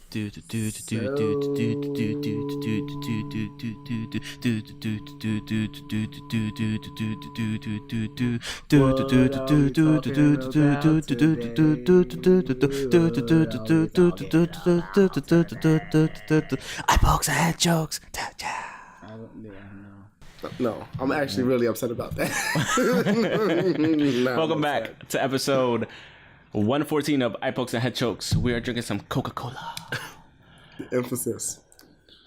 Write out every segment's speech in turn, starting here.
Eyeballs and head jokes. No, I'm actually really upset about that. Welcome back to episode 114 of Eye Pokes and Head Chokes. We are drinking some Coca-Cola. The emphasis.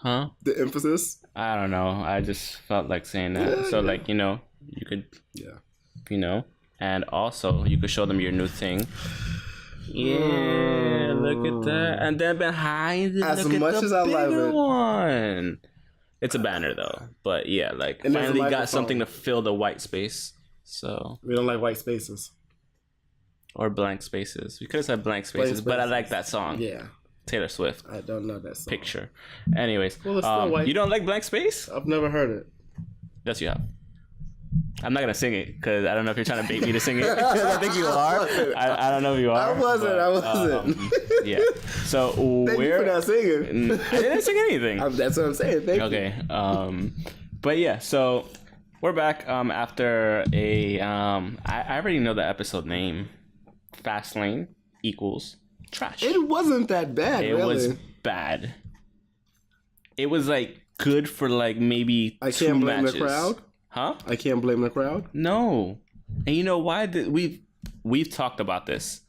Huh? The emphasis? I don't know. I just felt like saying that. Yeah, so, like, you know, you could, you know, and also you could show them your new thing. Yeah, look at that. And then behind it, as look much at the as I love it. one. It's a banner, though. But, yeah, like, and finally got something to fill the white space. So we don't like white spaces. Or blank spaces. We could have said blank spaces, but I like that song. Yeah. Taylor Swift. I don't know that song. Picture. Anyways, well, it's still white. You don't like blank space? I've never heard it. Yes, you have. I'm not gonna sing it because I don't know if you're trying to bait me to sing it. I think you are. I don't know if you are. I wasn't. Yeah. So Thank you for not singing. I didn't sing anything. That's what I'm saying. Thank you. Okay. But yeah. So we're back after a. I already know the episode name. Fastlane equals trash. It wasn't that bad. It was bad. It was like good for like maybe I can't blame matches. the crowd. Huh? I can't blame the crowd. No. And you know why? We've talked about this.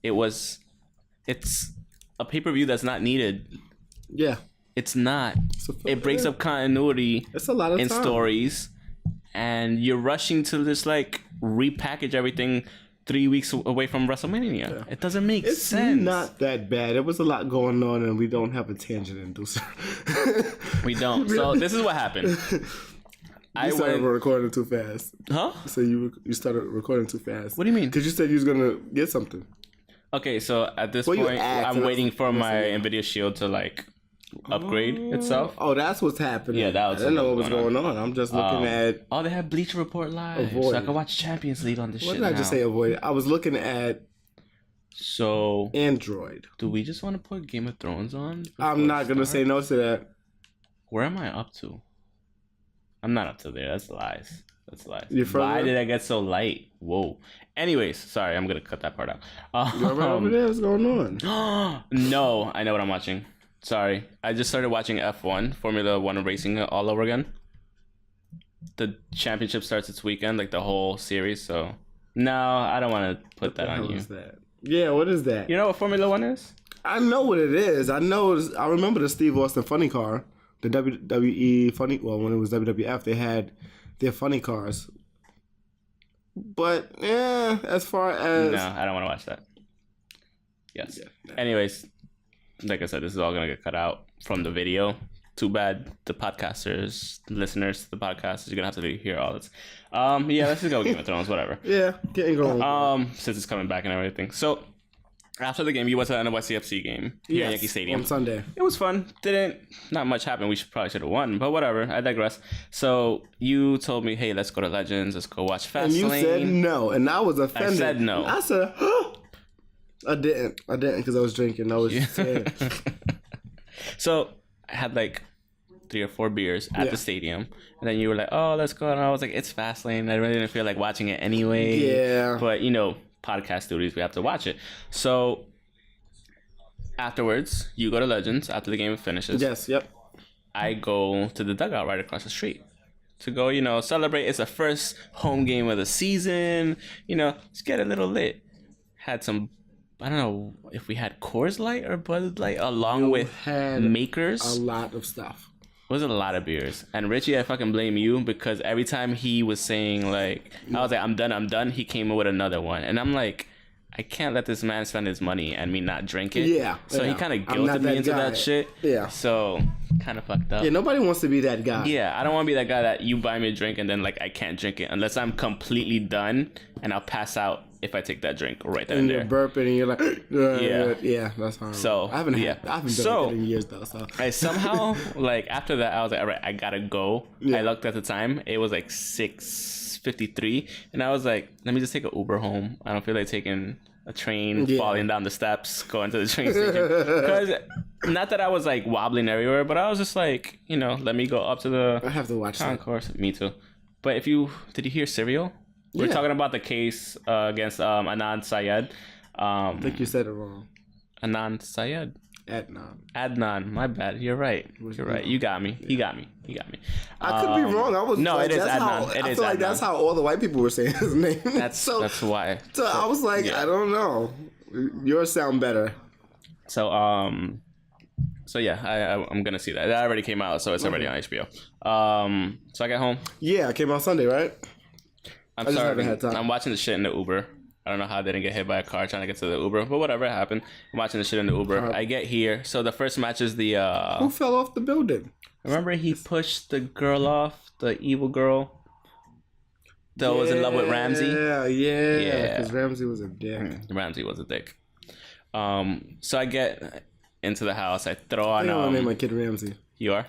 It's a pay-per-view that's not needed. Yeah. It's not. It breaks up continuity. It's a lot of in time. Stories. And you're rushing to just like repackage everything 3 weeks away from WrestleMania. Yeah. It doesn't make sense. It's not that bad. There was a lot going on and we don't have a tangent inducer. We don't. So this is what happened. You started recording too fast. Huh? So you started recording too fast. What do you mean? Because you said you was going to get something. Okay, so at this point, I'm waiting for my NVIDIA Shield to like upgrade itself. Oh, that's what's happening. Yeah, that was. I didn't know what was going on. I'm just looking at. Oh, they have Bleacher Report live, so I can watch Champions League on this shit. What did I just say? Avoid. I was looking at. So Android. Do we just want to put Game of Thrones on? I'm not gonna say no to that. Where am I up to? I'm not up to there. That's lies. Why did I get so light? Whoa. Anyways, sorry, I'm gonna cut that part out. You're right over there. What's going on? No, I know what I'm watching. Sorry, I just started watching F1, Formula 1 racing all over again. The championship starts this weekend, like the whole series. So no, I don't want to put that on you. What is that? Yeah, what is that? You know what Formula 1 is? I know what it is. I remember the Steve Austin funny car. The WWE funny, when it was WWF, they had their funny cars. But, as far as... No, I don't want to watch that. Yes. Yeah, no. Anyways, like I said, this is all going to get cut out from the video. Too bad the podcasters, listeners to the podcasters, you're going to have to hear all this. Yeah, let's just go with Game of Thrones, whatever. Yeah, getting going. Since it's coming back and everything. So... After the game, you went to the NYCFC game here at Yankee Stadium. On Sunday. It was fun. Not much happened. We probably should have won, but whatever. I digress. So you told me, hey, let's go to Legends. Let's go watch Fastlane. And you said no, and I was offended. I said no. I said, I didn't because I was drinking. I was saying. So I had like 3 or 4 beers at the stadium, and then you were like, oh, let's go. And I was like, it's Fastlane. I really didn't feel like watching it anyway. Yeah. But, you know, podcast duties, we have to watch it. So afterwards, you go to Legends after the game finishes. Yes, yep. I go to the dugout right across the street to go, you know, celebrate. It's the first home game of the season. You know, just get a little lit. Had some, I don't know if we had Coors Light or Bud Light along with Makers. A lot of stuff. It was a lot of beers. And Richie, I fucking blame you because every time he was saying like, I was like, I'm done, he came in with another one. And I'm like, I can't let this man spend his money and me not drink it. Yeah. So he kind of guilted me into that shit. Yeah. So kind of fucked up. Yeah, nobody wants to be that guy. Yeah, I don't want to be that guy that you buy me a drink and then like I can't drink it unless I'm completely done and I'll pass out if I take that drink right there and there. And you're burping and you're like, yeah, that's horrible. So I haven't done it in years though. So I somehow like after that I was like, all right, I gotta go. Yeah. I looked at the time; it was like 6:53, and I was like, let me just take an Uber home. I don't feel like taking a train, falling down the steps, going to the train station. Because not that I was like wobbling everywhere, but I was just like, let me go up to the I have to watch concourse. Me too. But did you hear Serial? We're talking about the case against Anand Syed. I think you said it wrong. Anand Syed. Adnan. My bad. You're right. You got me. He got me. I could be wrong. I was. No, like, it is Adnan. I feel like that's how all the white people were saying his name. That's why. So I was like, I don't know. Yours sound better. So yeah, I'm gonna see that. That already came out, so it's already on HBO. So I got home. Yeah, it came out Sunday, right? I'm sorry. I'm watching the shit in the Uber. I don't know how I didn't get hit by a car trying to get to the Uber, but whatever happened. I'm watching the shit in the Uber. I get here. So the first match is the... Who fell off the building? Remember he pushed the girl off? The evil girl? That was in love with Ramsey? Yeah. Because Ramsey was a dick. Ramsey was a dick. So I get into the house. I throw on... I want to name my kid Ramsey. You are?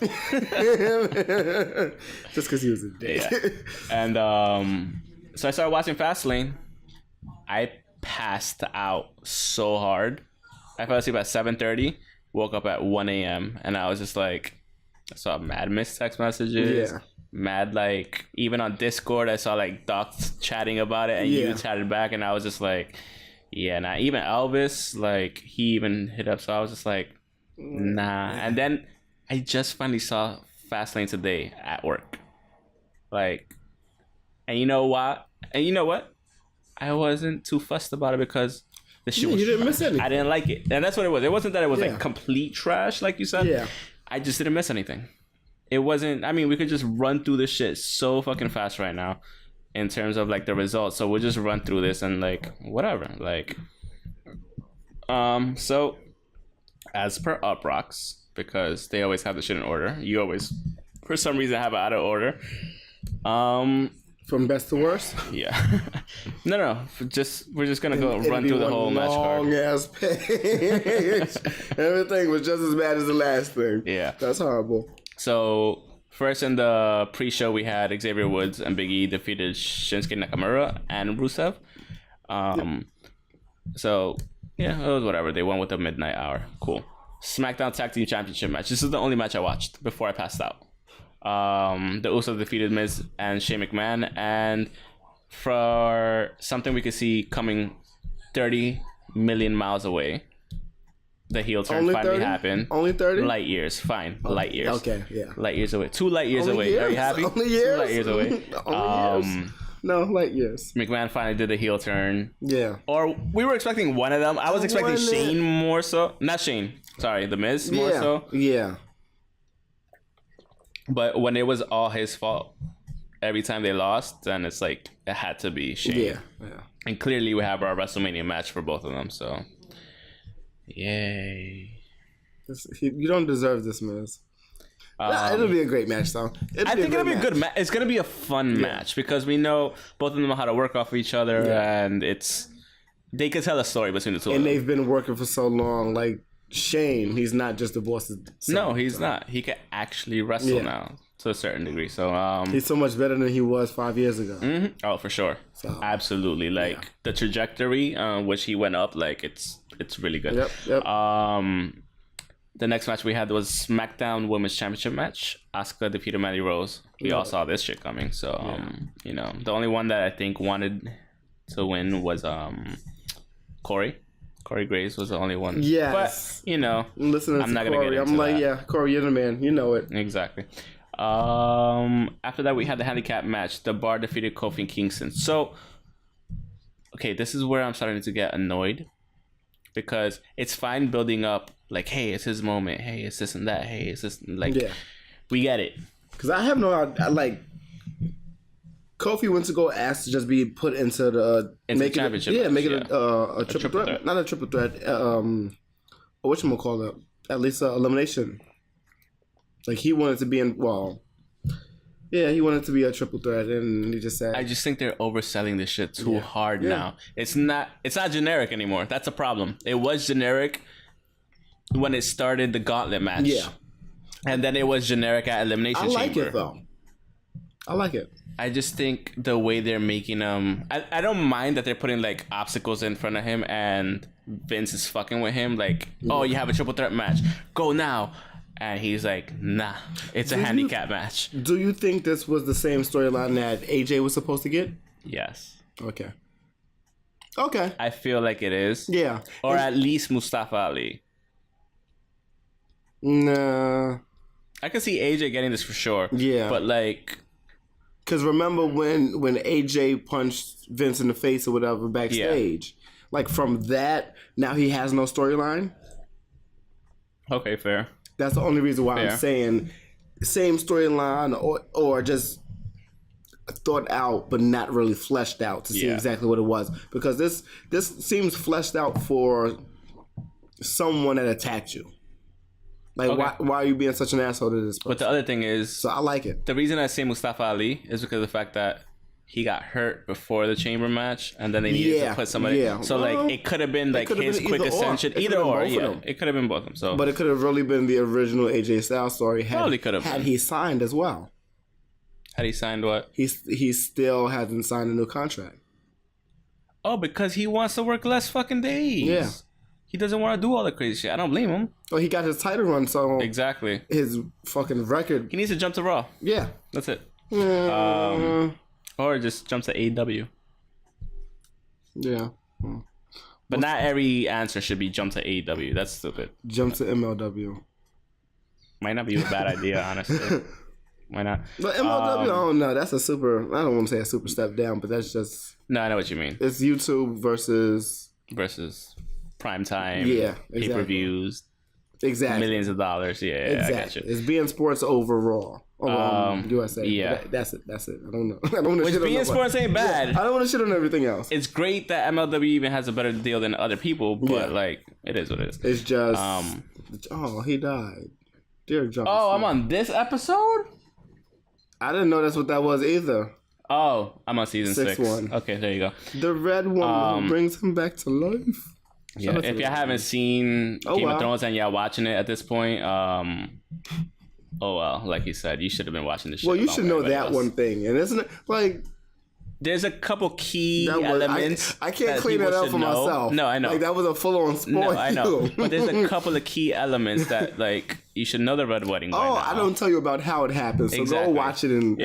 Just because he was a dick. Yeah. And so I started watching Fastlane. I passed out so hard. I fell asleep at 7:30, woke up at 1 a.m. and I was just like, I saw mad missed text messages. Yeah. Mad, like, even on Discord, I saw like docs chatting about it and you chatted back, and I was just like, yeah, nah. Even Elvis, like, he even hit up, so I was just like, nah. And then I just finally saw Fastlane today at work. Like, and you know what? I wasn't too fussed about it because the shit was you didn't miss anything. I didn't like it. And that's what it was. It wasn't that it was like complete trash, like you said. Yeah. I just didn't miss anything. It wasn't, I mean, we could just run through this shit so fucking fast right now in terms of like the results. So we'll just run through this and like whatever. Like so as per Uprocks, because they always have the shit in order. You always for some reason have it out of order. From best to worst? Yeah. No. We're just gonna go run through the whole match card. Long ass page. Everything was just as bad as the last thing. Yeah. That's horrible. So first in the pre-show we had Xavier Woods and Big E defeated Shinsuke Nakamura and Rusev. So yeah, it was whatever. They won with the midnight hour. Cool. SmackDown Tag Team Championship match. This is the only match I watched before I passed out. The Usos defeated Miz and Shane McMahon, and for something we could see coming 30 million miles away, the heel turn only finally 30? happened. Only 30? Light years, fine. Light years. Okay, yeah. Light years away. 2 light years only away. Years? Are you happy? Only years? 2 light years away. Only years. No, light years. McMahon finally did the heel turn. Yeah. Or we were expecting one of them. I was expecting Shane more so. Not Shane. Sorry, The Miz more so. Yeah. But when it was all his fault, every time they lost, then it's like it had to be Shane. Yeah. And clearly we have our WrestleMania match for both of them, so yay. You don't deserve this, Miz. It'll be a great match, though. I think it'll be a good match. It's gonna be a fun match because we know both of them know how to work off each other, and they could tell a story between the two. And they've been working for so long. Like Shane, he's not just the boss's son. No, he's not. He can actually wrestle now to a certain degree. So he's so much better than he was 5 years ago. Mm-hmm. Oh, for sure. So, absolutely. Like the trajectory, which he went up, like it's really good. Yep. The next match we had was SmackDown Women's Championship match. Asuka defeated Mandy Rose. We all saw this shit coming. So the only one that I think wanted to win was Corey. Corey Graves was the only one. Yes. But, listening I'm not Corey, going to get into I'm like, that. Corey, you're the man. You know it. Exactly. After that, we had the handicap match. The Bar defeated Kofi and Kingston. So, okay, this is where I'm starting to get annoyed. Because it's fine building up, like, hey, it's his moment. Hey, it's this and that. Hey, it's this. Like, we get it. Because I have no, Kofi went to go ask to just be put into the championship. Make it a triple threat. Not a triple threat. Whatchamacallit? At least elimination. Like he wanted to be in. Well, yeah, he wanted to be a triple threat, and he just said. I just think they're overselling this shit too hard now. It's not generic anymore. That's a problem. It was generic when it started the gauntlet match. Yeah. And then it was generic at Elimination Chamber. I like it though. I like it. I just think the way they're making him, I don't mind that they're putting like obstacles in front of him and Vince is fucking with him. Like, oh, you have a triple threat match, go now. And he's like, nah, it's a handicap match. Do you think this was the same storyline that AJ was supposed to get? Yes. Okay. I feel like it is. Yeah. Or at least Mustafa Ali. Nah. I can see AJ getting this for sure. Yeah. But like... Because remember when AJ punched Vince in the face or whatever backstage? Yeah. Like from that, now he has no storyline? Okay, fair. That's the only reason why I'm saying same storyline or just thought out but not really fleshed out to see exactly what it was. Because this seems fleshed out for someone that attacked you. Like, why are you being such an asshole to this person? But the other thing is... So I like it. The reason I say Mustafa Ali is because of the fact that he got hurt before the chamber match, and then they needed to put somebody... Yeah. So, like, it could have been, like, his quick ascension. Either or, yeah. It could have been both of them. So. But it could have really been the original AJ Styles story Probably could have had he signed as well. Had he signed what? He still hasn't signed a new contract. Oh, because he wants to work less fucking days. Yeah. He doesn't want to do all the crazy shit. I don't blame him. Well, he got his title run, so... Exactly. His fucking record... He needs to jump to Raw. Yeah. That's it. Or just jump to AEW. Yeah. But not every answer should be jump to AEW. That's stupid. Jump to MLW. Might not be a bad idea, honestly. Why not? But MLW, I don't know. That's a super... I don't want to say a super step down, but that's just... No, I know what you mean. It's YouTube versus prime time. Yeah, exactly. Pay-per-views. Exactly. Millions of dollars. Yeah, exactly. I got you. It's being sports overall. USA. Yeah. That's it. I don't know. I don't want to shit on being sports ain't bad. Yeah, I don't want to shit on everything else. It's great that MLW even has a better deal than other people, but like it is what it is. It's just oh, he died. Dear John. Oh, I'm on this episode? I didn't know that's what that was either. Oh, I'm on season 6. Okay, there you go. The red one brings him back to life. Yeah, if you haven't seen Game of Thrones and y'all watching it at this point, oh well, like you said, you should have been watching this shit. Well, you should know that one thing, and isn't it like there's a couple key elements. I can't clean that up for myself. No, I know. Like that was a full-on spoil. No, I know. But there's a couple of key elements that like you should know the red wedding. I don't tell you about how it happens. So go watch it and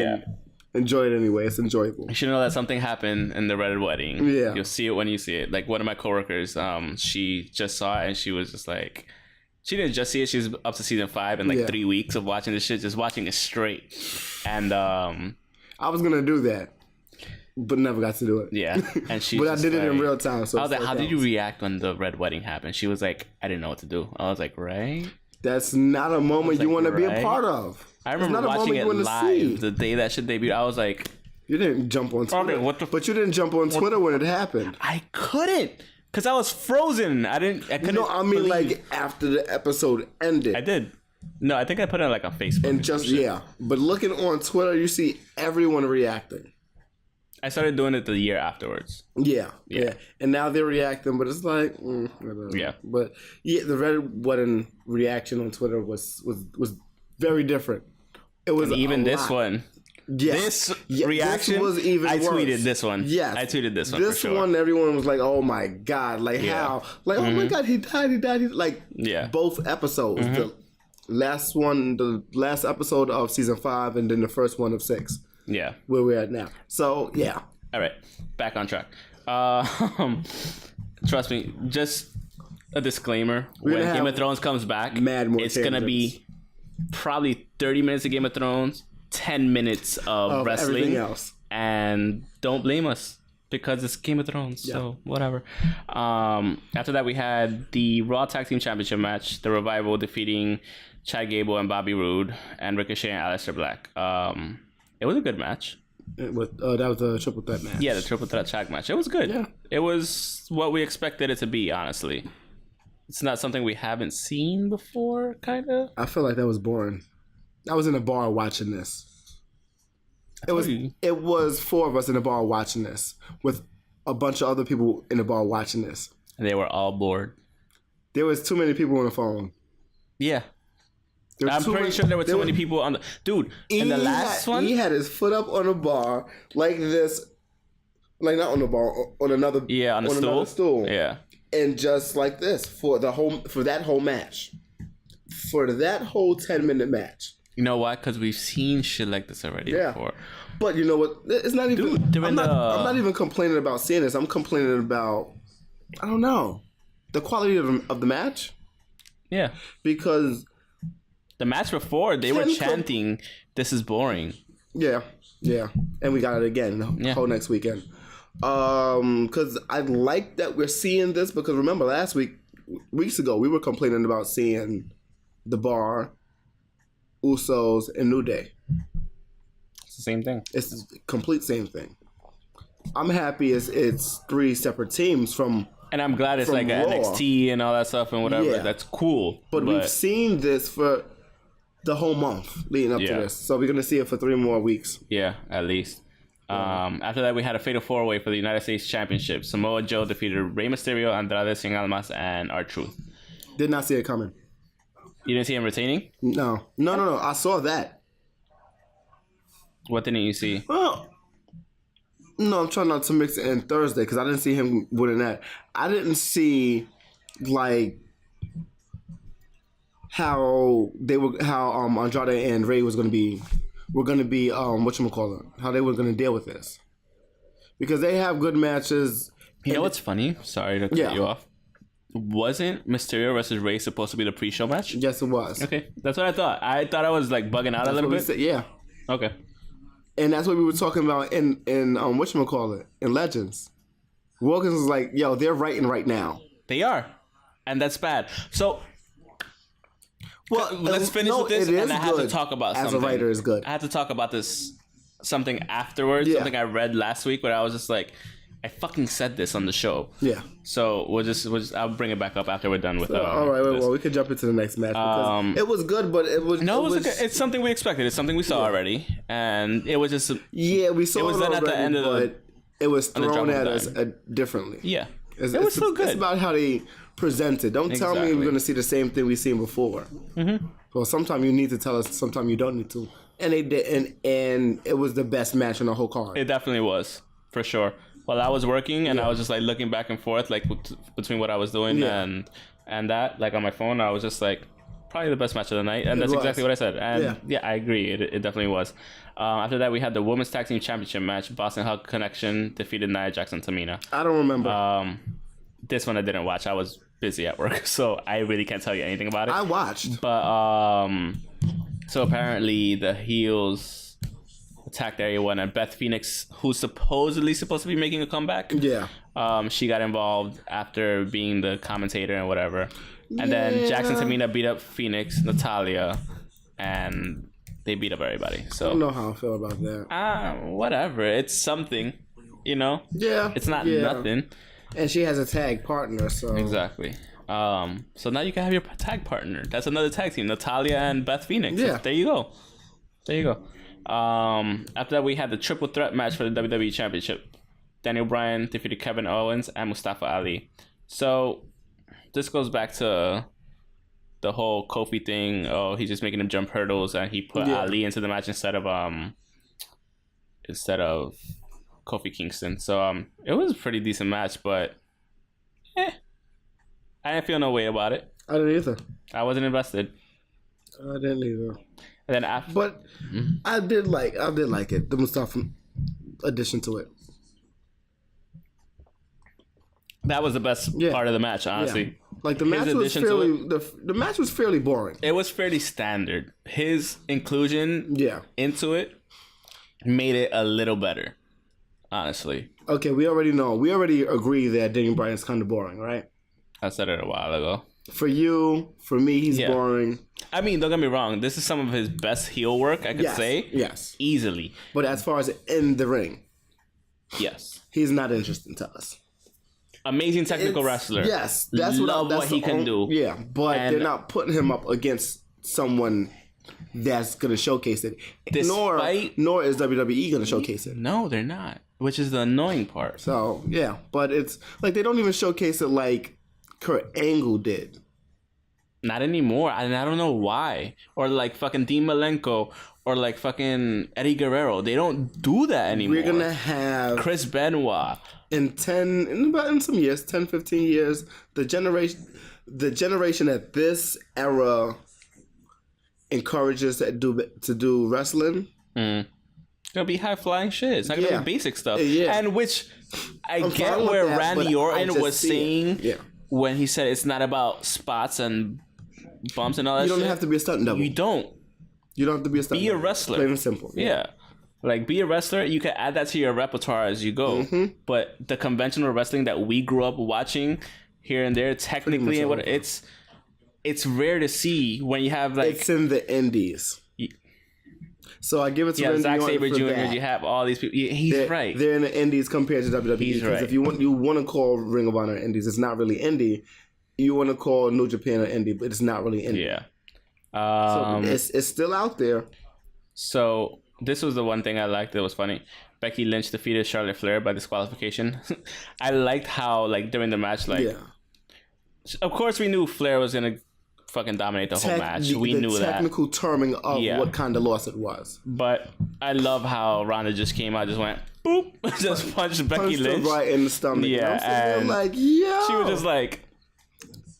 enjoy it anyway. It's enjoyable. You should know that something happened in the red wedding. Yeah. You'll see it when you see it. Like one of my coworkers, she just saw it and she was just like, she didn't just see it. She was up to season 5 in like 3 weeks of watching this shit, just watching it straight. And I was gonna do that, but never got to do it. Yeah. And she but I did it in real time. So I was like, how did you react when the red wedding happened? She was like, I didn't know what to do. I was like, right? That's not a moment you want to be a part of. I remember watching it live the day that shit debuted. I was like, you didn't jump on Twitter. But you didn't jump on Twitter when it happened. I couldn't, because I was frozen. I couldn't. No, I mean like after the episode ended. I did. No, I think I put it like on Facebook. And just but looking on Twitter, you see everyone reacting. I started doing it the year afterwards. Yeah. And now they're reacting, but it's like, yeah. But the red wedding reaction on Twitter was very different. It was even this one. Yes. This reaction this was even I worse. tweeted this one. Yes. I tweeted this one. This for sure. one, everyone was like, "Oh my god!" Like how? Like oh my god, he died. Like both episodes. The last episode of season 5, and then the first one of 6. Yeah, where we're at now. So yeah. All right, back on track. Trust me, just a disclaimer: when Game of Thrones comes back, it's gonna be probably 30 minutes of Game of Thrones, 10 minutes of wrestling, everything else. And don't blame us because it's Game of Thrones. So whatever. After that, we had the Raw Tag Team Championship match: The Revival defeating Chad Gable and Bobby Roode, and Ricochet and Aleister Black. It was a good match. That was a triple threat match. Yeah, the triple threat tag match. It was good. Yeah. It was what we expected it to be, honestly. It's not something we haven't seen before, kind of. I feel like that was boring. I was in a bar watching this. It was 4 of us in the bar watching this, with a bunch of other people in the bar watching this. And they were all bored. There was too many people on the phone. Yeah. I'm pretty sure there were too many people on the... Dude, in the last one... He had his foot up on a bar like this. Like, not on the bar, on another... Yeah, on the stool. Another stool. Yeah. And just like this for that whole match. For that whole 10-minute match. You know why? Because we've seen shit like this already before. But you know what? It's not even... Dude, I'm not even complaining about seeing this. I'm complaining about... I don't know. The quality of the match. Yeah. Because... The match before, they were chanting, "This is boring." Yeah. And we got it again the whole next weekend. Because I like that we're seeing this, because remember weeks ago, we were complaining about seeing The Bar, Usos, and New Day. It's the same thing. It's the complete same thing. I'm happy it's 3 separate teams from... And I'm glad it's like Raw. NXT and all that stuff and whatever. Yeah. That's cool. But we've seen this for the whole month leading up to this. So we're going to see it for 3 more weeks. Yeah, at least. After that, we had a Fatal 4-Way for the United States Championship. Samoa Joe defeated Rey Mysterio, Andrade Cien Almas, and R-Truth. Did not see it coming. You didn't see him retaining? No. I saw that. What didn't you see? Well, no, I'm trying not to mix it in Thursday because I didn't see him winning that. I didn't see, like, how Andrade and Rey were going to be whatchamacallit, how they were going to deal with this. Because they have good matches. You know what's funny? Sorry to cut you off. Wasn't Mysterio versus Rey supposed to be the pre-show match? Yes, it was. Okay, that's what I thought. I thought I was like bugging out a little bit. Yeah. Okay. And that's what we were talking about in whatchamacallit, in Legends. Wilkins was like, yo, they're writing right now. They are. And that's bad. So, let's finish with this, and I have to talk about something. As a writer is good. I had to talk about something afterwards, something I read last week, where I was just like, I fucking said this on the show. Yeah. So we'll just I'll bring it back up after we're done with all right, well, we could jump into the next match. It was good, but it was... No, it was okay. It's something we expected. It's something we saw already. And it was just... we saw it was already, at the end of but it was thrown at us differently. Yeah. It was still good. It's about how they present it. Don't tell me we're going to see the same thing we've seen before. Mm-hmm. Well, sometimes you need to tell us, sometimes you don't need to. And they did, and it was the best match on the whole card. It definitely was, for sure. While I was working and I was just like looking back and forth like between what I was doing and that, like on my phone, I was just like, probably the best match of the night. And that's exactly what I said. And yeah, I agree. It definitely was. After that, we had the Women's Tag Team Championship match. Boston Hug Connection defeated Nia Jax and Tamina. I don't remember. This one I didn't watch. I was busy at work, so I really can't tell you anything about it. I watched. But, so apparently the heels attacked everyone, and Beth Phoenix, who's supposedly supposed to be making a comeback, she got involved after being the commentator and whatever. And then Jax and Tamina beat up Phoenix, Natalya, and they beat up everybody. So I don't know how I feel about that. Whatever. It's something, you know? Yeah. It's not nothing. And she has a tag partner, so... Exactly. So now you can have your tag partner. That's another tag team, Natalya and Beth Phoenix. Yeah. So there you go. After that, we had the triple threat match for the WWE Championship. Daniel Bryan defeated Kevin Owens and Mustafa Ali. So this goes back to the whole Kofi thing. Oh, he's just making him jump hurdles, and he put Ali into the match instead of Kofi Kingston. So it was a pretty decent match, but I didn't feel no way about it. I didn't either. I wasn't invested. I didn't either. And then after, but I did like it. The Mustafa addition to it. That was the best part of the match, honestly. Yeah. Like the match was fairly the match was fairly boring. It was fairly standard. His inclusion into it made it a little better, honestly. Okay, we already know. We already agree that Daniel Bryan's kind of boring, right? I said it a while ago. For you, for me, he's boring. I mean, don't get me wrong. This is some of his best heel work, I could say. Yes. Easily. But as far as in the ring, yes, he's not interesting to us. Amazing technical wrestler. Yes. That's what he can do. Yeah, but they're not putting him up against someone that's going to showcase it. Nor is WWE going to showcase it. No, they're not. Which is the annoying part. So, yeah. But it's like they don't even showcase it like Kurt Angle did. Not anymore, and I don't know why. Or like fucking Dean Malenko, or like fucking Eddie Guerrero. They don't do that anymore. We're gonna have Chris Benoit. in some years, 10, 15 years, the generation at this era encourages to do wrestling. It's gonna be high flying shit. It's not gonna be basic stuff. Yeah. And which I get where Randy Orton was saying when he said it's not about spots and bumps and all that shit. You don't have to be a stunt double. You don't. You don't have to be a stunt double. Be a wrestler. Plain and simple. Yeah. Like, be a wrestler. You can add that to your repertoire as you go. Mm-hmm. But the conventional wrestling that we grew up watching here and there, technically, it's rare to see when you have like... It's in the indies. So I give it to Randy Zack Orton Sabre for Jr. that. You have all these people. He's right. They're in the indies compared to WWE. He's right. If you want to call Ring of Honor indies, it's not really indie. You want to call New Japan an indie, but it's not really indie. Yeah. So it's still out there. So this was the one thing I liked that was funny. Becky Lynch defeated Charlotte Flair by disqualification. I liked how, like, during the match, like... Yeah. Of course, we knew Flair was going to fucking dominate the whole match. We knew that. The technical terming of what kind of loss it was. But I love how Ronda just came out, just went, boop, just punched Becky Lynch. Her right in the stomach. Yeah, and like, yo. She was just like...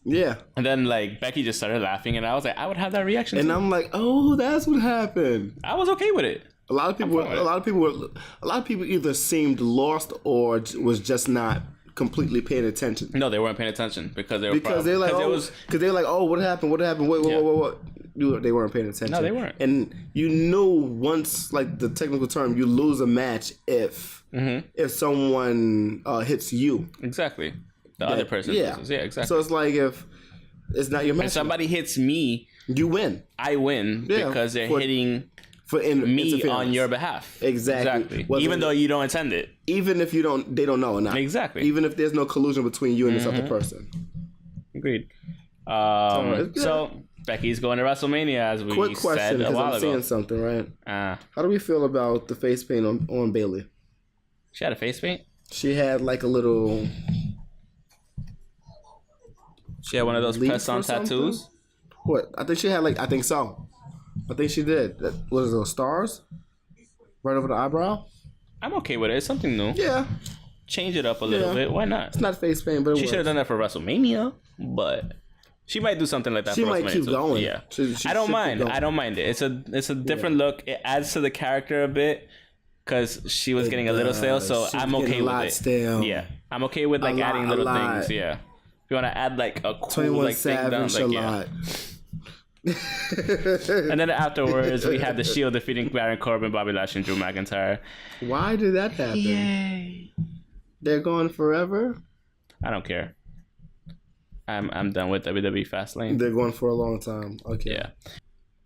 Yeah. And then, like, Becky just started laughing, and I was like, I would have that reaction and too. I'm like, oh, that's what happened. I was okay with it. A lot of people either seemed lost or was just not completely paying attention. No, they weren't paying attention because they're like, oh, what happened? What? What? They weren't paying attention. No, they weren't. And you know, once, like, the technical term, you lose a match if someone hits you. Exactly. The other person loses. Yeah, exactly. So it's like, if it's not your match, if somebody hits me, you win. I win because they're hitting me on your behalf. Exactly. Even though you don't intend it. Even if they don't know or not. Exactly. Even if there's no collusion between you and this other person. Agreed. So Becky's going to WrestleMania, as we Quick question, said a while I'm ago. seeing something, right? How do we feel about the face paint on Bayley? She had a face paint? She had like a little... She had one of those press-on tattoos? What? I think she had I think so. I think she did. What is those stars? Right over the eyebrow? I'm okay with it. It's something new. Yeah. Change it up a little bit. Why not? It's not face paint, but she should have done that for WrestleMania, but she might do something like that. She for might WrestleMania keep too. going. Yeah. She I don't mind. I don't mind it. It's a different look. It adds to the character a bit because she was getting a little stale. So I'm okay with it. Stale. Yeah, I'm okay with adding little things. Yeah. If you want to add like a cool thing down, and then afterwards we had the Shield defeating Baron Corbin, Bobby Lashley, and Drew McIntyre. Why did that happen? Yay! They're going forever. I don't care. I'm done with WWE Fastlane. They're going for a long time. Okay. Yeah.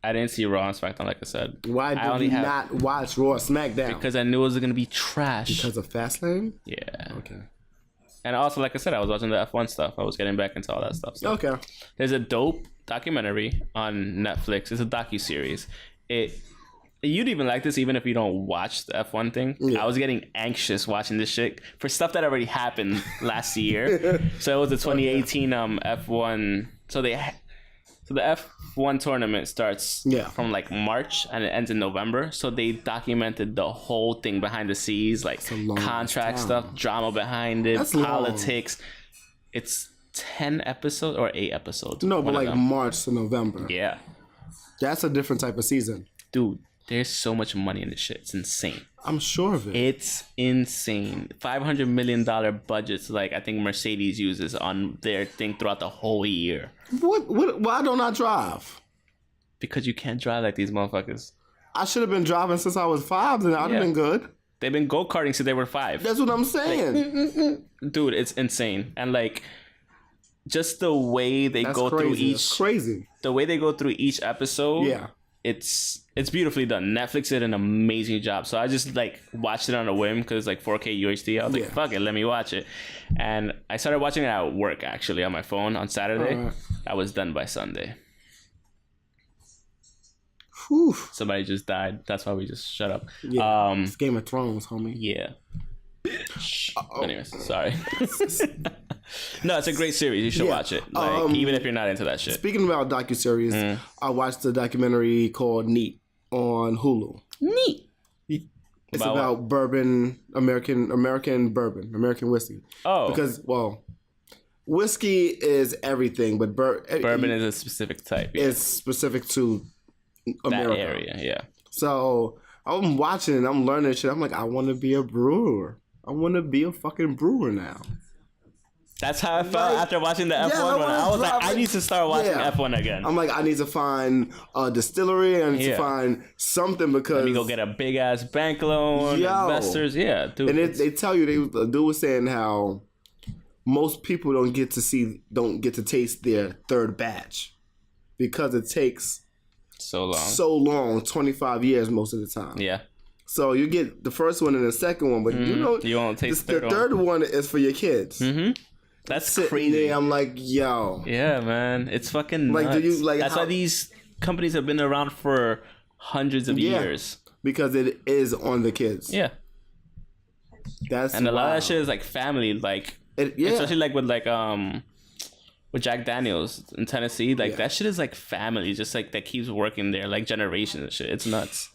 I didn't see Raw and SmackDown, like I said. Why did you not watch Raw or SmackDown? Because I knew it was gonna be trash. Because of Fastlane? Yeah. Okay. And also, like I said, I was watching the F1 stuff. I was getting back into all that stuff. So. Okay. There's a dope documentary on Netflix. It's a docuseries. You'd even like this even if you don't watch the F1 thing. Yeah. I was getting anxious watching this shit for stuff that already happened last year. So it was the 2018 F1. So the F1 tournament starts from like March and it ends in November. So they documented the whole thing behind the scenes, like contract stuff, drama behind it, politics. Long. It's 10 episodes or 8 episodes. No, but like March to November. Yeah. That's a different type of season. Dude, there's so much money in this shit. It's insane. I'm sure of it. It's insane. $500 million budgets, like I think Mercedes uses on their thing throughout the whole year. What? Why don't I drive? Because you can't drive like these motherfuckers. I should have been driving since I was 5, and I'd have been good. They've been go-karting since they were 5. That's what I'm saying. Like, dude, it's insane. And like, just the way they through each... That's crazy. The way they go through each episode... It's beautifully done. Netflix did an amazing job. So I just like watched it on a whim because it's like 4K UHD. I was like, fuck it, let me watch it. And I started watching it at work actually on my phone on Saturday. I was done by Sunday. Whew. Somebody just died. That's why we just shut up. Yeah, it's Game of Thrones, homie. Yeah. Anyways, sorry. No, it's a great series. You should watch it. Like, even if you're not into that shit. Speaking about docuseries, I watched a documentary called Neat on Hulu. Neat. It's about bourbon, American bourbon, American whiskey. Oh. Because, well, whiskey is everything, but bourbon is a specific type. Yeah. It's specific to America. That area, yeah. So I'm watching and I'm learning shit. I'm like, I want to be a brewer. I want to be a fucking brewer now. That's how I felt after watching the F1 one. I was like, I need to start watching F1 again. I'm like, I need to find a distillery. I need to find something because... Let me go get a big-ass bank loan, investors. Yeah, dude. And they tell you, the dude was saying how most people don't get to taste their third batch because it takes so long, 25 years most of the time. Yeah. So you get the first one and the second one, but you won't taste the third one is for your kids. Mm-hmm. That's crazy. There, I'm like, yo. Yeah, man. It's fucking nuts. That's why these companies have been around for hundreds of years. Because it is on the kids. Yeah. And a lot of that shit is like family, like especially like with Jack Daniels in Tennessee, like that shit is like family, just like that keeps working there, like generations and shit. It's nuts.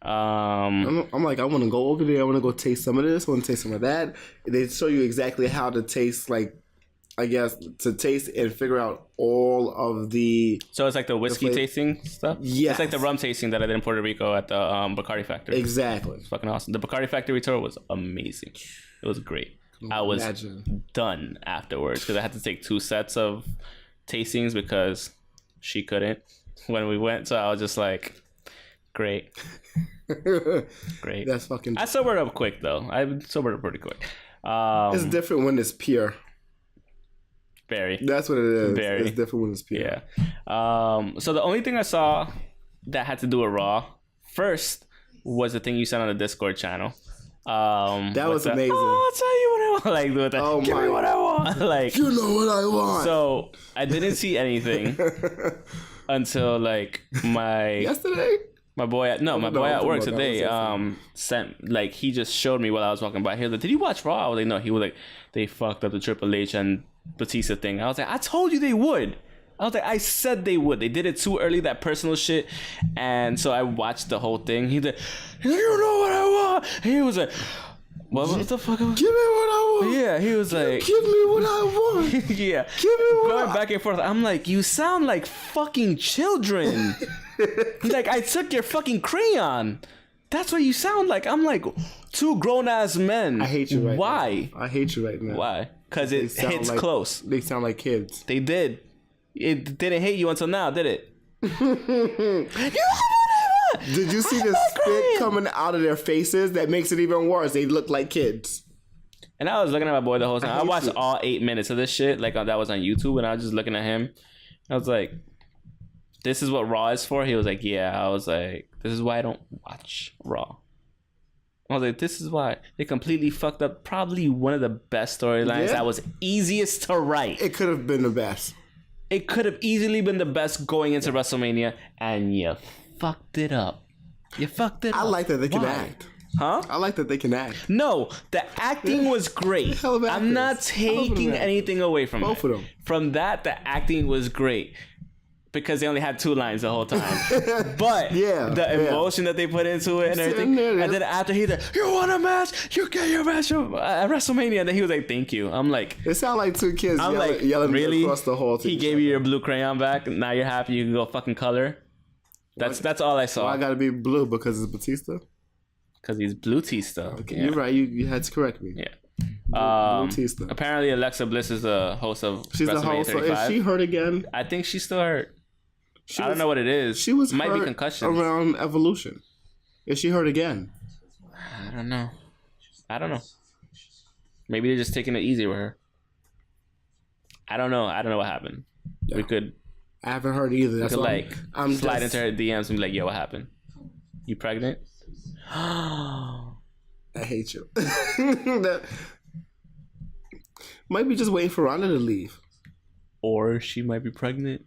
I'm like, I want to go over there. I want to go taste some of this. I want to taste some of that. They show you exactly how to taste, like, I guess, to taste and figure out all of the... So it's like the whiskey tasting stuff? Yeah. It's like the rum tasting that I did in Puerto Rico at the Bacardi Factory. Exactly. It's fucking awesome. The Bacardi Factory tour was amazing. It was great. I was done afterwards because I had to take 2 sets of tastings because she couldn't when we went. So I was just like... Great. Great. That's fucking... I sobered up quick, though. I sobered up pretty quick. It's different when it's pure. Very. That's what it is. Very. It's different when it's pure. Yeah. So the only thing I saw that had to do with Raw first was the thing you sent on the Discord channel. That was amazing. I'll tell you what I want. Like, with that, give me what I want. Like, you know what I want. So I didn't see anything until like yesterday. My boy at work today sent, like, he just showed me while I was walking by. He was like, did you watch Raw? I was like, no. He was like, they fucked up the Triple H and Batista thing. I was like, I told you they would. I was like, I said they would. They did it too early, that personal shit. And so I watched the whole thing. He's like, you know what I want? And he was like, what the fuck? Give me what I want. Yeah, he was like, give me what I want. Yeah. Give me what Going back and forth. I'm like, you sound like fucking children. He's like, I took your fucking crayon. That's what you sound like. I'm like, 2 grown-ass men. I hate you right Why? now. I hate you right now. Why? Because it hits close. They sound like kids. They did. It didn't hate you until now, did it? Did you see the spit coming out of their faces? That makes it even worse. They look like kids. And I was looking at my boy the whole time. I watched all 8 minutes of this shit. Like, that was on YouTube. And I was just looking at him. I was like, this is what Raw is for? He was like, yeah. I was like, this is why I don't watch Raw. I was like, this is why. They completely fucked up probably one of the best storylines that was easiest to write. It could have been the best. It could have easily been the best going into WrestleMania, and you fucked it up. You fucked it up. I like that they can act. Huh? I like that they can act. No, the acting was great. I'm not taking anything away from both of them. From that, the acting was great. Because they only had 2 lines the whole time. But the emotion that they put into it and everything. And then after he's like, you want a match? You get your match at WrestleMania. And then he was like, thank you. I'm like... It sounded like 2 kids yelling really? Across the hall. He gave you your blue crayon back. Now you're happy you can go fucking color. That's all I saw. Why I gotta be blue? Because it's Batista? Because he's Blue Tista. Okay, you're right. You had to correct me. Yeah. Blue Tista. Apparently Alexa Bliss is the host of She's WrestleMania the host. 35. So is she hurt again? I think she's still hurt. I don't know what it is. She was might hurt be concussion around Evolution. Is she hurt again? I don't know. Maybe they're just taking it easy with her. I don't know what happened. Yeah. We could. I haven't heard either. That's why I'm slide into her DMs and be like, "Yo, what happened? You pregnant?" I hate you. That might be just waiting for Ronda to leave, or she might be pregnant.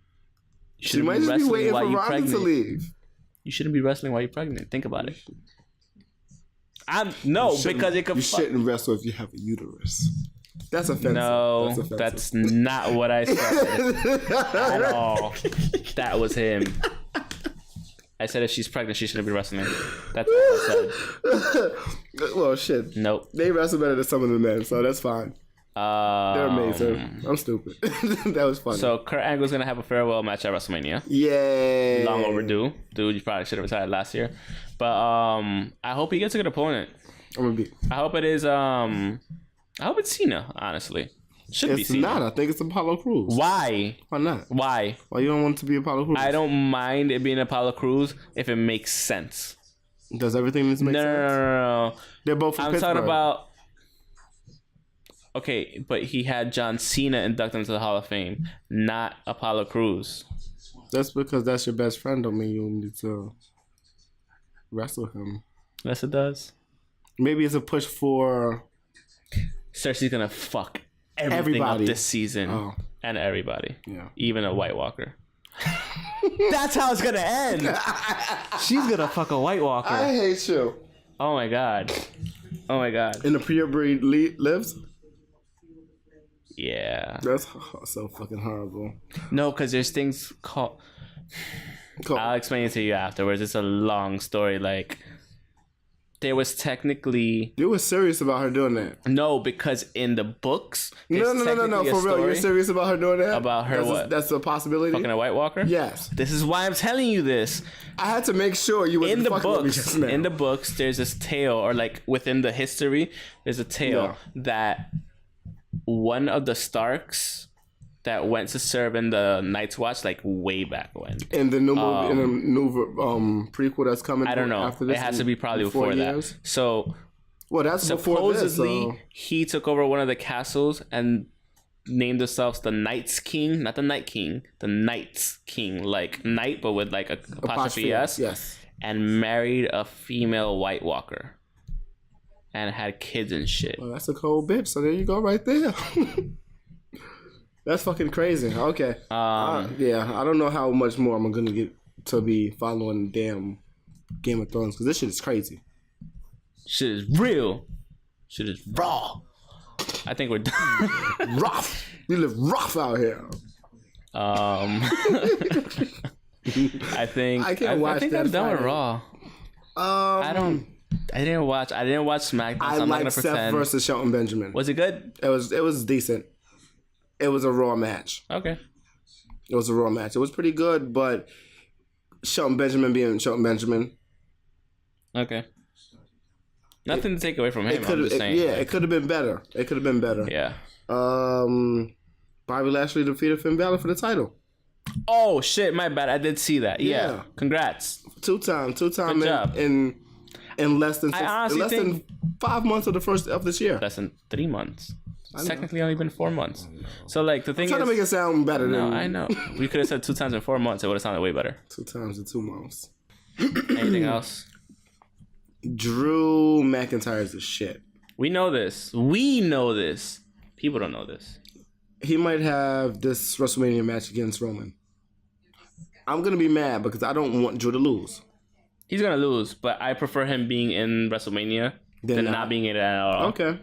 She might just be waiting for Ronda to leave. You shouldn't be wrestling while you're pregnant. Think about it. Because it could. You shouldn't wrestle if you have a uterus. That's offensive. No, that's not what I said at all. That was him. I said if she's pregnant, she shouldn't be wrestling. That's all I said. Well, shit. Nope. They wrestle better than some of the men, so that's fine. They're amazing. I'm stupid. That was funny. So Kurt Angle's gonna have a farewell match at WrestleMania. Yay! Long overdue. Dude, you probably should have retired last year. But I hope he gets a good opponent. I hope it is I hope it's Cena, honestly. Should be Cena. It's not. I think it's Apollo Crews. Why? Why not? Why? Why you don't want it to be Apollo Crews? I don't mind it being Apollo Crews if it makes sense. Does everything need to make sense? No. They're both from Pittsburgh. I'm talking about... Okay, but he had John Cena induct him into the Hall of Fame, not Apollo Crews. That's because that's your best friend. Don't mean you need to wrestle him. Yes, it does. Maybe it's a push for... Cersei's gonna fuck everything up this season. And everybody. Yeah. Even a White Walker. That's how it's gonna end. She's gonna fuck a White Walker. I hate you. Oh my god. And the purebred lives? Yeah. That's so fucking horrible. No, because there's things called... I'll explain it to you afterwards. It's a long story. Like, there was technically... You were serious about her doing that? No, because in the books... No. For real, you're serious about her doing that? About her what? That's a possibility? Fucking a White Walker? Yes. This is why I'm telling you this. I had to make sure you weren't fucking with me just now. In the books, there's this tale, or like within the history, there's a tale that one of the Starks that went to serve in the Night's Watch, like way back when. In the new movie, in the new prequel that's coming. I don't know. After this, it has to be probably before that. So, well, that's supposedly he took over one of the castles and named themselves the Night's King, not the Night King, the Night's King, like Night, but with like a apostrophe S. Yes. And married a female White Walker. And had kids and shit. Well, that's a cold bitch. So there you go, right there. That's fucking crazy. Okay. Yeah, I don't know how much more I'm gonna get to be following damn Game of Thrones because this shit is crazy. Shit is real. Shit is raw. I think we're done. Rough. We live rough out here. I think I can't watch. I think that I'm done with Friday. Raw. I didn't watch SmackDown. So I'm not gonna Seth pretend. versus Shelton Benjamin. Was it good? It was decent. It was a Raw match. Okay. It was a Raw match. It was pretty good, but Shelton Benjamin being Shelton Benjamin. Okay. Nothing to take away from him. I'm just saying. It could have been better. It could have been better. Yeah. Bobby Lashley defeated Finn Balor for the title. Oh shit! My bad. I did see that. Yeah. Congrats. Two-time Good job. in less than 5 months of this year. Less than 3 months. It's technically only been 4 months. So like the thing trying to make it sound better than I know. We could have said 2 times in 4 months. It would have sounded way better. 2 times in 2 months. Anything else? Drew McIntyre is the shit. We know this. People don't know this. He might have this WrestleMania match against Roman. I'm going to be mad because I don't want Drew to lose. He's going to lose, but I prefer him being in WrestleMania than not being in it at all. Okay.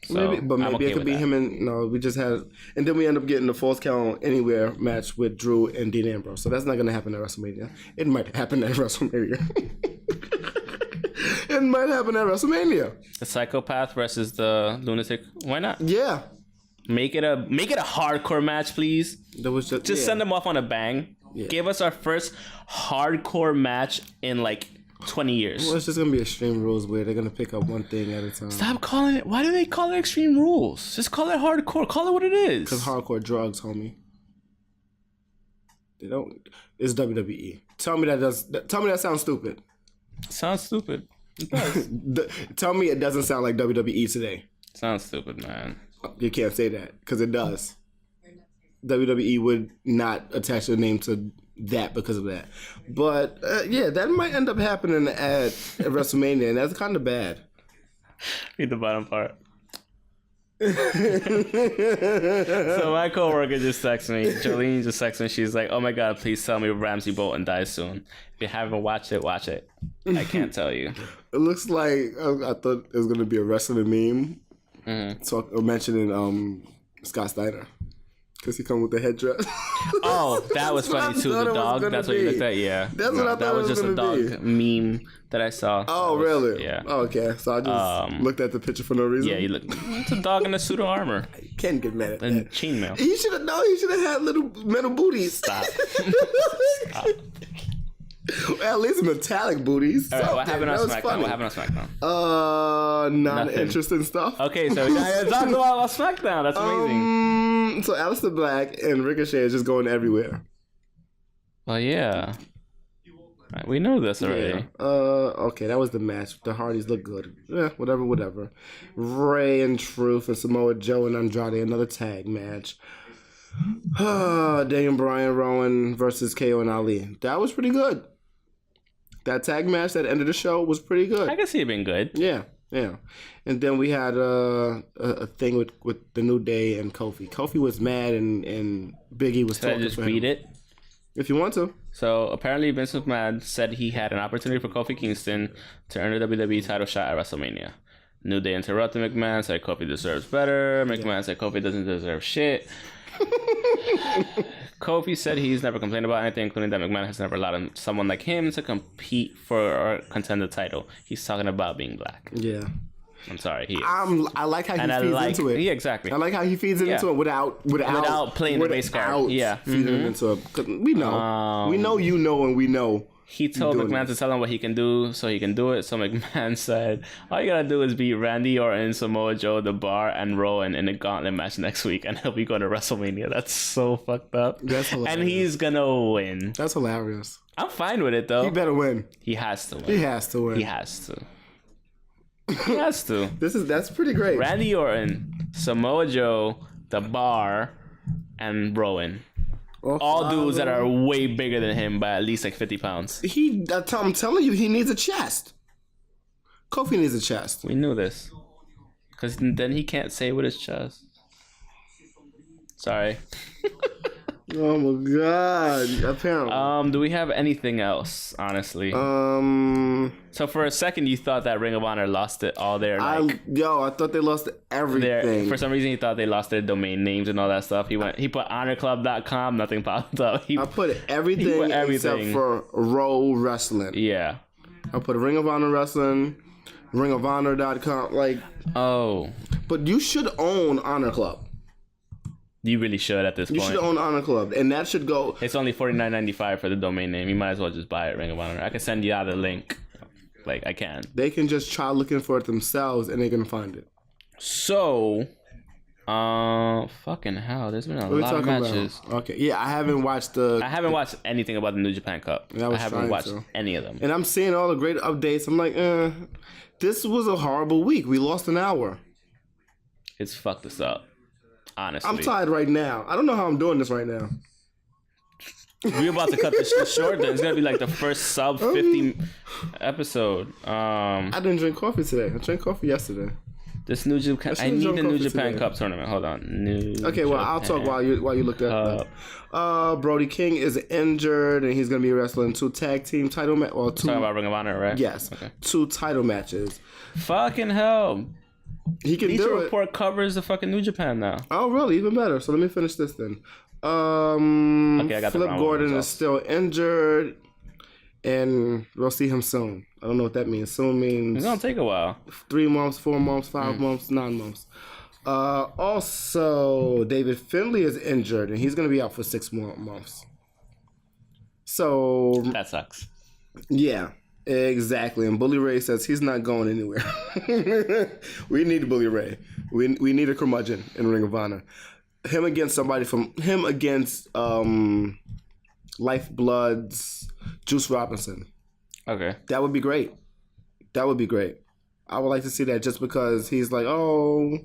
So, maybe it could be him and we just had, and then we end up getting the Falls Count Anywhere match with Drew and Dean Ambrose. So that's not going to happen at WrestleMania. It might happen at WrestleMania. It might happen at WrestleMania. The Psychopath versus the Lunatic. Why not? Yeah. Make it a hardcore match, please. That was just send them off on a bang. Yeah. Give us our first hardcore match in like 20 years. Well, it's just gonna be Extreme Rules where they're gonna pick up one thing at a time. Stop calling it. Why do they call it Extreme Rules? Just call it hardcore. Call it what it is. Because hardcore drugs, homie. They don't. It's WWE. Tell me that sounds stupid. Sounds stupid. It does. Tell me it doesn't sound like WWE today. Sounds stupid, man. You can't say that because it does. WWE would not attach their name to that because of that. But yeah, that might end up happening at WrestleMania, and that's kind of bad. Read the bottom part. So my coworker just texted me. Jolene just texted me. She's like, "Oh my god, please tell me Ramsey Bolton dies soon. If you haven't watched it, watch it. I can't tell you." It looks like I thought it was gonna be a wrestling meme. Mentioning Scott Steiner. Because he come with the headdress. Oh, that was funny too. The dog. That's what you looked at. Yeah. That's what I thought that was just a dog meme that I saw. Oh, really? Yeah. Oh, okay. So I just looked at the picture for no reason. Yeah, you look. It's a dog in a suit of armor Can't get mad at and that. chainmail. He should have had little metal booties. Stop. Stop. At least metallic booties. All right, what happened on SmackDown? Funny. What happened on SmackDown? Non-interesting stuff. Okay, so we gotta talk about SmackDown. That's amazing. So Aleister Black and Ricochet is just going everywhere. Well, yeah. Right, we know this already. Yeah. Okay, that was the match. The Hardys look good. Yeah, whatever. Ray and Truth and Samoa Joe and Andrade, another tag match. Daniel Bryan, Rowan versus KO and Ali. That was pretty good. That tag match at the end of the show was pretty good. I can see it being good. Yeah. And then we had a thing with the New Day and Kofi. Kofi was mad and Big E was Should I talking just for read him. it? If you want to. So apparently Vince McMahon said he had an opportunity for Kofi Kingston to earn a WWE title shot at WrestleMania. New Day interrupted McMahon, said Kofi deserves better. McMahon said Kofi doesn't deserve shit. Kofi said he's never complained about anything, including that McMahon has never allowed someone like him to compete for or contend the title. He's talking about being black. Yeah. I'm sorry. He is. I like how he feeds into it. Yeah, exactly. I like how he feeds into it without playing the base card. Yeah. Feeding it into it. 'Cause we know. We know you know and we know. He told McMahon to tell him what he can do so he can do it. So McMahon said, all you gotta do is beat Randy Orton, Samoa Joe, The Bar, and Rowan in a gauntlet match next week, and he'll be going to WrestleMania. That's so fucked up. That's hilarious. And he's gonna win. That's hilarious. I'm fine with it, though. He better win. He has to win. He has to win. He has to. He has to. That's pretty great. Randy Orton, Samoa Joe, The Bar, and Rowan. All dudes that are way bigger than him by at least like 50 pounds. I'm telling you, he needs a chest. Kofi needs a chest. We knew this. Because then he can't say with his chest. Sorry. Oh my god. Apparently. Do we have anything else, honestly? So for a second you thought that Ring of Honor lost it all their I thought they lost everything. For some reason he thought they lost their domain names and all that stuff. He put honorclub.com, nothing popped up. I put everything except for Raw Wrestling. Yeah. I put Ring of Honor Wrestling, ringofhonor.com, but you should own Honor Club. You really should at this point. You should own Honor Club, and that should go. It's only $49.95 for the domain name. You might as well just buy it, Ring of Honor. I can send you out a link. I can. They can just try looking for it themselves, and they're gonna find it. So, fucking hell, there's been a lot of matches. About? Okay, yeah, I haven't watched anything about the New Japan Cup. I haven't watched any of them. And I'm seeing all the great updates. I'm like, this was a horrible week. We lost an hour. It's fucked us up. Honestly. I'm tired right now. I don't know how I'm doing this right now. We're about to cut this shit short. Then it's gonna be like the first sub 50 episode. I didn't drink coffee today. I drank coffee yesterday. This New Japan. I need the New Japan Cup tournament. Hold on. I'll talk while you look that up. Brody King is injured and he's gonna be wrestling 2 tag team title matches. Well, 2. Talking about Ring of Honor, right? Yes. Okay. 2 title matches. Fucking hell. He can do it. Bleacher Report covers the fucking New Japan now. Oh, really? Even better. So let me finish this then. I got Flip Gordon is still injured, and we'll see him soon. I don't know what that means. Soon means it's gonna take a while. 3 months, 4 months, 5 months, 9 months. Also, David Finlay is injured, and he's gonna be out for 6 more months. So that sucks. Yeah. Exactly, and Bully Ray says he's not going anywhere. We need Bully Ray. We need a curmudgeon in Ring of Honor. Him against Lifeblood's Juice Robinson. Okay, that would be great. I would like to see that just because he's like, oh,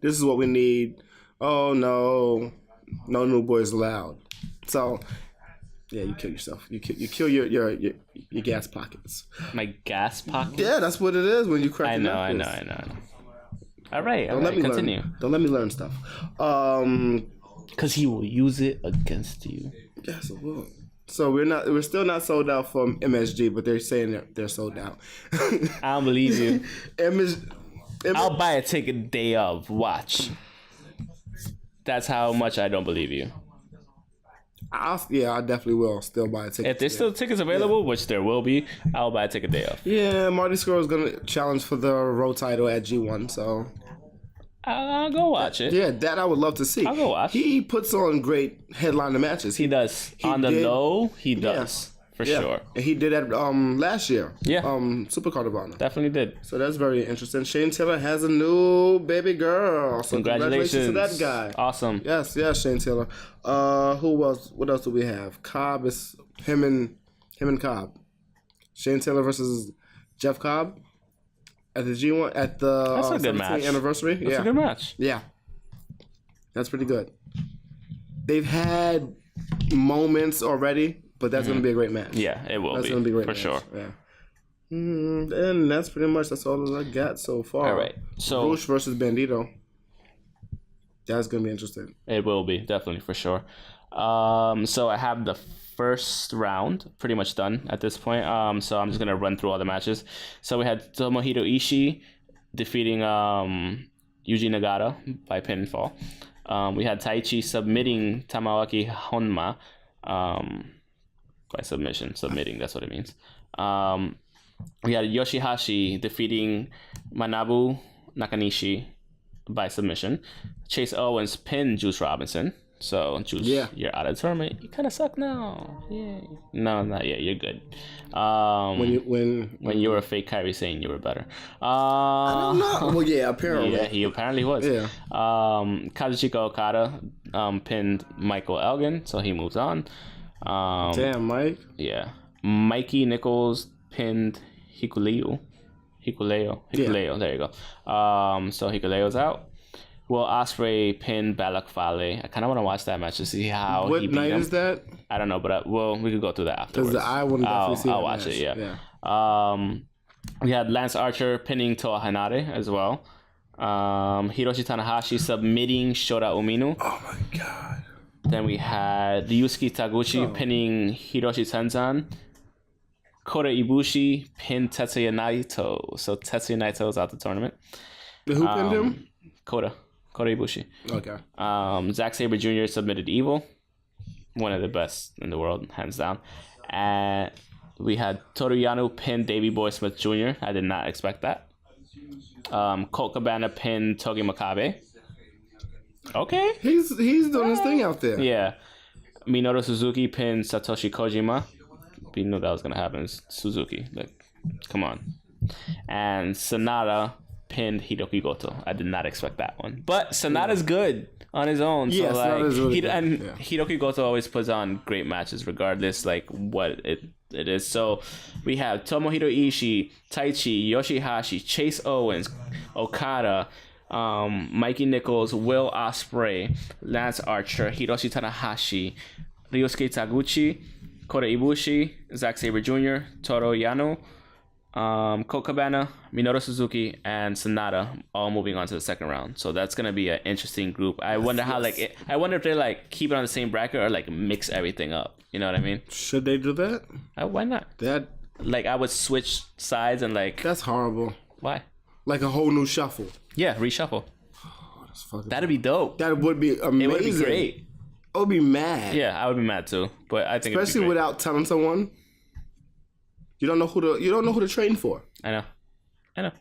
this is what we need. Oh no new boys allowed. So. Yeah, you kill yourself. You kill your gas pockets. My gas pockets? Yeah, that's what it is when you crack. I know. All right. Don't let me Continue. learn. Don't let me learn stuff. Because he will use it against you. Yes, it will. So we're still not sold out from MSG, but they're saying they're sold out. I don't believe you. I'll buy a ticket day of. Watch. That's how much I don't believe you. I definitely will still buy a ticket. If there's still tickets available, which there will be, I'll buy a ticket day off. Yeah, Marty Scurll is gonna challenge for the road title at G1, so I'll go watch it. yeah, that I would love to see. I'll go watch. He puts on great headliner matches. He does. On the low, he does. For sure. And he did that last year. Yeah. Supercard of Honor. Definitely did. So that's very interesting. Shane Taylor has a new baby girl. So congratulations to that guy. Awesome. Yes, Shane Taylor. Who else? What else do we have? Cobb is him and Cobb. Shane Taylor versus Jeff Cobb at the G1 at the That's a good match. anniversary. That's a good match. Yeah. That's pretty good. They've had moments already, but that's going to be a great match. Yeah, it will That's be. going to be a great for match. sure. Yeah. And that's all I got so far. All right. So Rush versus Bandito. That's going to be interesting. It will be, definitely, for sure. So I have the first round pretty much done at this point. So I'm just going to run through all the matches. So we had Tomohiro Ishii defeating Yuji Nagata by pinfall. We had Taichi submitting Tamawaki Honma by submitting, that's what it means. We had Yoshihashi defeating Manabu Nakanishi by submission. Chase Owens pinned Juice Robinson. So, Juice, you're out of the tournament. You kind of suck now. Yeah. No, not yet. You're good. When you were a fake Kyrie saying you were better. I don't know. Well, yeah, apparently. Yeah, he apparently was. Yeah. Kazuchika Okada pinned Michael Elgin, so he moves on. Damn, Mike. Yeah. Mikey Nichols pinned Hikuleo. There you go. So Hikuleo's out. Will Ospreay pinned Balak Fale. I kind of want to watch that match to see how what he beat night him. is that? I don't know, but we could go through that afterwards. Because I want to definitely see I'll watch match. it, yeah. We had Lance Archer pinning Toa Hanare as well. Hiroshi Tanahashi submitting Shota Umino. Oh my god. Then we had Ryusuke Taguchi pinning Hiroshi Tenzan. Kota Ibushi pinned Tetsuya Naito. So Tetsuya Naito's out the tournament. Who pinned him? Kota Ibushi. Okay. Zack Sabre Jr. submitted Evil. One of the best in the world, hands down. And we had Toru Yano pin Davey Boy Smith Jr. I did not expect that. Colt Cabana pinned Togi Makabe. Okay. He's doing his thing out there. Yeah. Minoru Suzuki pinned Satoshi Kojima. We knew that was going to happen. It's Suzuki. Like, come on. And Sonata pinned Hiroki Goto. I did not expect that one. But Sonata's good on his own. Yeah, so like really good. And Hiroki Goto always puts on great matches regardless like what it is. So we have Tomohiro Ishii, Taichi, Yoshihashi, Chase Owens, Okada, Mikey Nichols, Will Ospreay, Lance Archer, Hiroshi Tanahashi, Ryusuke Taguchi, Kota Ibushi, Zack Sabre Jr., Toru Yano, Colt Cabana, Minoru Suzuki, and Sonata all moving on to the second round. So that's gonna be an interesting group. I wonder how I wonder if they like keep it on the same bracket or like mix everything up. You know what I mean? Should they do that? Why not? That like I would switch sides and like that's horrible. Why? Like a whole new shuffle. Yeah, reshuffle. Oh, that's fucking That'd be dope. That would be amazing. It would be great. I would be mad. Yeah, I would be mad too. But I think especially without telling someone. You don't know who to train for. I know. I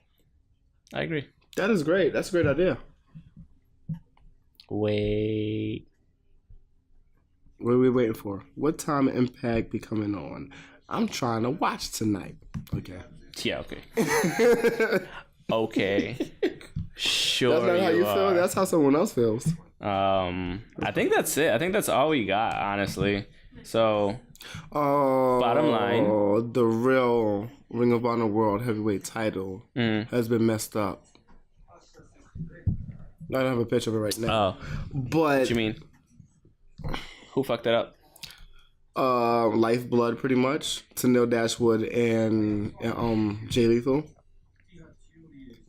agree. That is great. That's a great idea. Wait. What are we waiting for? What time Impact be coming on? I'm trying to watch tonight. Okay. Yeah, okay. Okay. Sure. That's not how you feel. That's how someone else feels. I think that's it. I think that's all we got, honestly. So bottom line, the real Ring of Honor World Heavyweight title has been messed up. I don't have a picture of it right now. Oh, but what you mean? Who fucked it up? Lifeblood, pretty much. Tenille Dashwood and Jay Lethal.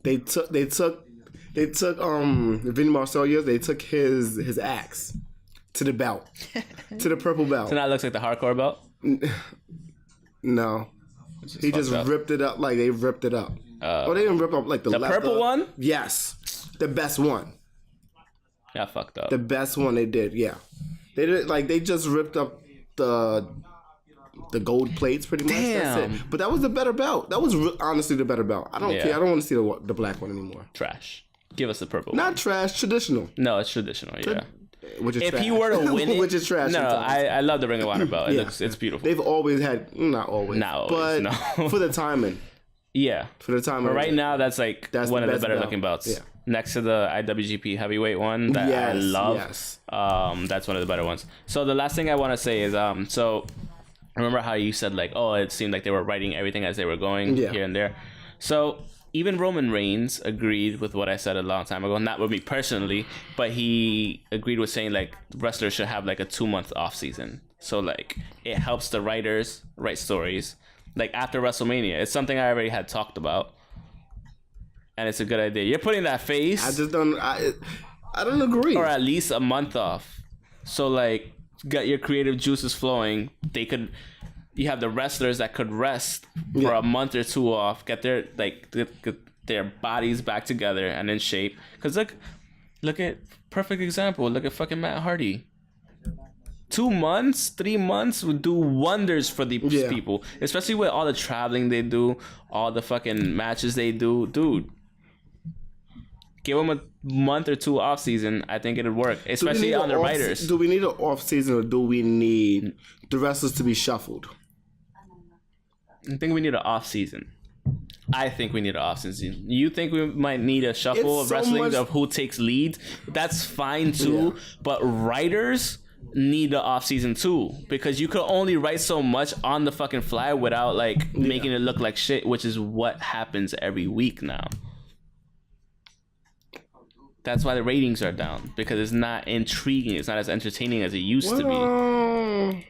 They They took Vinny Marseglia. They took his axe to the belt, to the purple belt. So now it looks like the hardcore belt. No, he just ripped it up like they ripped it up. They didn't rip up like the purple one. Yes, the best one. Yeah, fucked up. The best one they did. Yeah, they did like they just ripped up the gold plates pretty much. Damn. That's it. But that was the better belt. That was honestly the better belt. I don't care. I don't want to see the black one anymore. Trash. Give us the purple. Not one. trash. Traditional. No, it's traditional. Yeah. Which is if trash. he were to win it, which is trash. No, I love the Ring of Honor belt. It's beautiful. They've always had, not always, but no. for the timing. Yeah. For the timing. But right now, that's one of the better looking belts. Yeah. Next to the IWGP heavyweight one that I love. Yes. That's one of the better ones. So the last thing I want to say is, so remember how you said it seemed like they were writing everything as they were going here and there. So even Roman Reigns agreed with what I said a long time ago, not with me personally, but he agreed with saying wrestlers should have a 2-month off season. So it helps the writers write stories after WrestleMania. It's something I already had talked about, and it's a good idea. You're putting that face. I just don't. I don't agree. Or at least a month off. So get your creative juices flowing. You have the wrestlers that could rest for a month or two off, get their get their bodies back together and in shape. Cause look at perfect example. Look at fucking Matt Hardy. 2 months, 3 months would do wonders for these people, especially with all the traveling they do, all the fucking matches they do, dude. Give them a month or two off season. I think it'd work, especially on the writers. Do we need an off season, or do we need the wrestlers to be shuffled? I think we need an off season. I think we need an off season. You think we might need a shuffle of wrestling of who takes lead? That's fine too. Yeah. But writers need the off season too, because you could only write so much on the fucking fly without making it look like shit, which is what happens every week now. That's why the ratings are down, because it's not intriguing. It's not as entertaining as it used to be.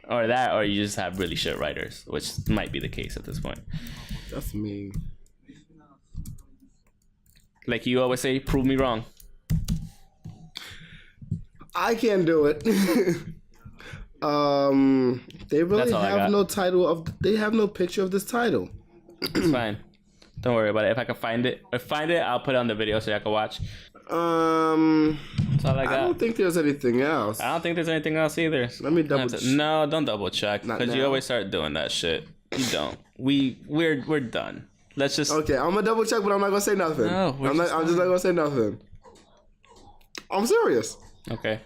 Or that, or you just have really shit writers, which might be the case at this point. That's mean. Like you always say, prove me wrong. I can't do it. They really have no title they have no picture of this title. It's fine. Don't worry about it. If I can find it, I'll put it on the video so y'all can watch. That's all I got. I don't think there's anything else. I don't think there's anything else either. Let me double check. No, don't double check, because you always start doing that shit. You don't. We're done. Let's just. Okay, I'm gonna double check, but I'm not gonna say nothing. No, I'm just not gonna say nothing. I'm serious. Okay.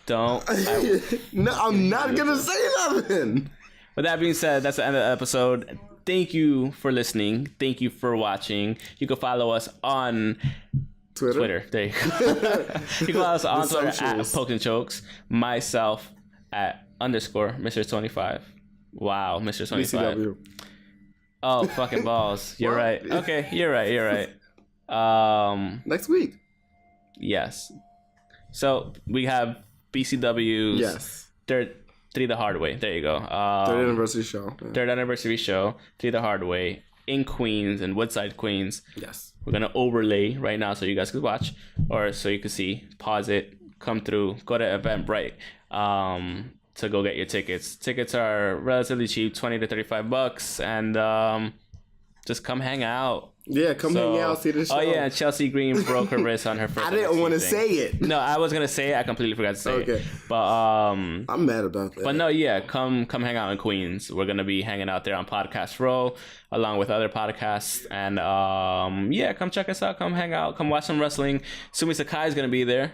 Don't. No, I'm not gonna say nothing. With that being said, that's the end of the episode. Thank you for listening. Thank you for watching. You can follow us on Twitter. There you go. You can follow us on Twitter at Pokes and Chokes. Myself at _Mr.25. Wow, Mr. 25. BCW. Oh, fucking balls. You're right. Okay, you're right. Next week. Yes. So we have BCW's. Yes. Three the Hard Way. There you go. Third anniversary show. Yeah. Third anniversary show. Three the Hard Way in Queens, in Woodside, Queens. Yes. We're gonna overlay right now so you guys could watch, or so you could see. Pause it. Come through. Go to Eventbrite. To go get your tickets. Tickets are relatively cheap, $20 to $35, and just come hang out. Yeah, come hang out, see the show. Oh yeah, Chelsea Green broke her wrist on her first. I didn't want to say it. No, I was gonna say it. I completely forgot to say it. But I'm mad about that. But no, yeah, come hang out in Queens. We're gonna be hanging out there on Podcast Row, along with other podcasts, and yeah, come check us out. Come hang out. Come watch some wrestling. Sumi Sakai is gonna be there.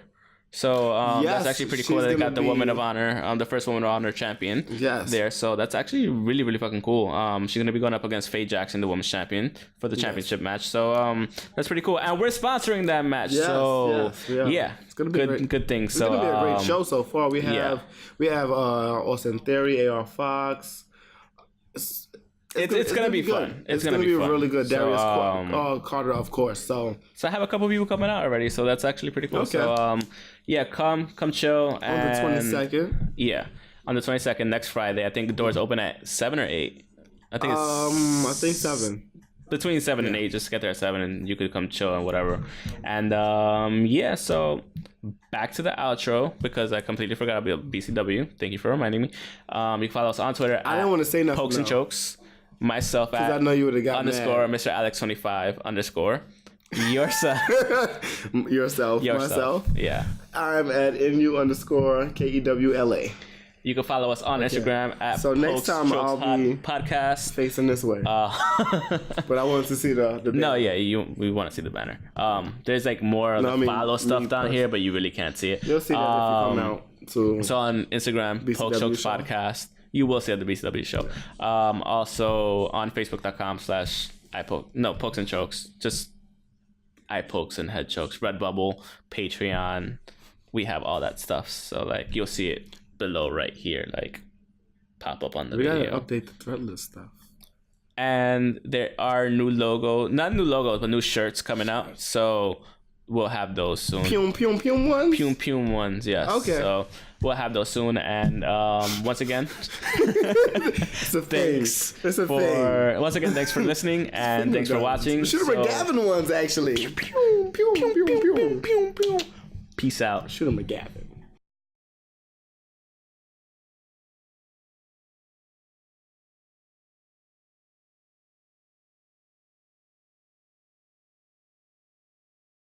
So that's actually pretty cool that they got the Woman of Honor, the first Woman of Honor champion there. So that's actually really, really fucking cool. She's going to be going up against Faye Jackson, the women's champion, for the championship match. So that's pretty cool. And we're sponsoring that match. So yeah, it's going to be good thing. It's going to be a great show so far. We have Austin Theory, AR Fox. It's gonna be fun. It's gonna be really good. Darius Carter, of course. So I have a couple people coming out already. So that's actually pretty cool. Okay. So yeah, come chill. And, on the 22nd. Yeah, on the 22nd, next Friday. I think the doors open at 7 or 8. I think it's. I think 7. between 7 and 8. Just get there at 7 and you could come chill and whatever. And so back to the outro because I completely forgot about BCW. Thank you for reminding me. You can follow us on Twitter. I didn't want to say nothing. Pokes and Chokes. Myself at I know you would have got _, Mr. Alex25 _ yourself. Myself. Yeah. I'm at MU_KEWLA. You can follow us on Instagram at So next time I'll be podcast facing this way. But I wanted to see the banner. No, yeah, we want to see the banner. There's like more of the follow stuff down here, but you really can't see it. You'll see that if you come out to. So on Instagram, Pokes Chokes Podcast, you will see at the BCW show. Also on Facebook.com/ Pokes and Chokes, just eye pokes and head chokes. Redbubble, Patreon, we have all that stuff. So like you'll see it below right here, like pop up on the video. We gotta update the Threadless stuff. And there are not new logos, but new shirts coming out. So we'll have those soon. Pium ones? Pium ones, yes. Okay. So we'll have those soon. And once again, it's a thing. It's a thing. Once again, thanks for listening and thanks for watching. Should have been Gavin ones, actually. Pew, pew, pew, pew, pew, pew. Peace out. Shoot him a Gavin.